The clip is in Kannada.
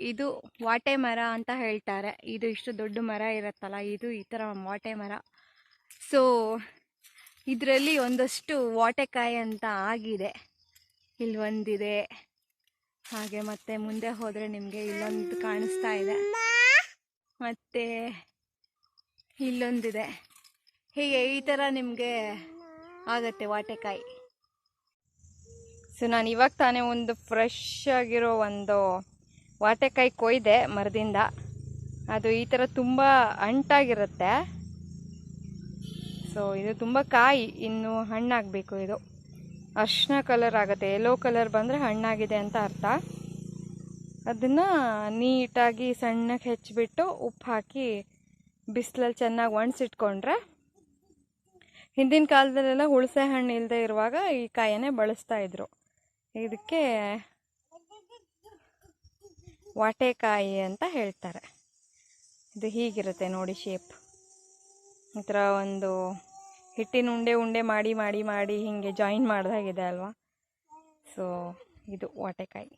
ಇದು ವಾಟೆ ಮರ ಅಂತ ಹೇಳ್ತಾರೆ. ಇದು ಇಷ್ಟು ದೊಡ್ಡ ಮರ ಇರುತ್ತಲ್ಲ, ಇದು ಈ ಥರ ವಾಟೆ ಮರ. ಸೊ ಇದರಲ್ಲಿ ಒಂದಷ್ಟು ವಾಟೆಕಾಯಿ ಅಂತ ಆಗಿದೆ. ಇಲ್ಲಿ ಒಂದಿದೆ, ಹಾಗೆ ಮತ್ತೆ ಮುಂದೆ ಹೋದರೆ ನಿಮಗೆ ಇಲ್ಲೊಂದು ಕಾಣಿಸ್ತಾ ಇದೆ, ಮತ್ತು ಇಲ್ಲೊಂದಿದೆ. ಹೀಗೆ ಈ ಥರ ನಿಮಗೆ ಆಗತ್ತೆ ವಾಟೆಕಾಯಿ. ಸೊ ನಾನು ಇವಾಗ ತಾನೇ ಒಂದು ಫ್ರೆಶ್ ಆಗಿರೋ ಒಂದು ವಾಟೆಕಾಯಿ ಕೊಯ್ದೆ ಮರದಿಂದ. ಅದು ಈ ಥರ ತುಂಬ ಅಂಟಾಗಿರುತ್ತೆ. ಸೊ ಇದು ತುಂಬ ಕಾಯಿ, ಇನ್ನು ಹಣ್ಣಾಗಬೇಕು. ಇದು ಅರ್ಶಿನ ಕಲರ್ ಆಗುತ್ತೆ, ಯೆಲ್ಲೋ ಕಲರ್ ಬಂದರೆ ಹಣ್ಣಾಗಿದೆ ಅಂತ ಅರ್ಥ. ಅದನ್ನು ನೀಟಾಗಿ ಸಣ್ಣಕ್ಕೆ ಹೆಚ್ಚಿಬಿಟ್ಟು ಉಪ್ಪು ಹಾಕಿ ಬಿಸಿಲಲ್ಲಿ ಚೆನ್ನಾಗಿ ಒಣಸಿಟ್ಕೊಂಡ್ರೆ, ಹಿಂದಿನ ಕಾಲದಲ್ಲೆಲ್ಲ ಹುಣಸೆ ಹಣ್ಣು ಇಲ್ಲದೆ ಇರುವಾಗ ಈ ಕಾಯನ್ನೇ ಬಳಸ್ತಾಯಿದ್ರು. ಇದಕ್ಕೆ ವಾಟೆಕಾಯಿ ಅಂತ ಹೇಳ್ತಾರೆ. ಇದು ಹೀಗಿರುತ್ತೆ ನೋಡಿ ಶೇಪ್. ಈ ಥರ ಒಂದು ಹಿಟ್ಟಿನ ಉಂಡೆ ಉಂಡೆ ಮಾಡಿ ಮಾಡಿ ಮಾಡಿ ಹೀಗೆ ಜಾಯಿನ್ ಮಾಡಿದಾಗಿದೆ ಅಲ್ವಾ. ಸೊ ಇದು ವಾಟೆಕಾಯಿ.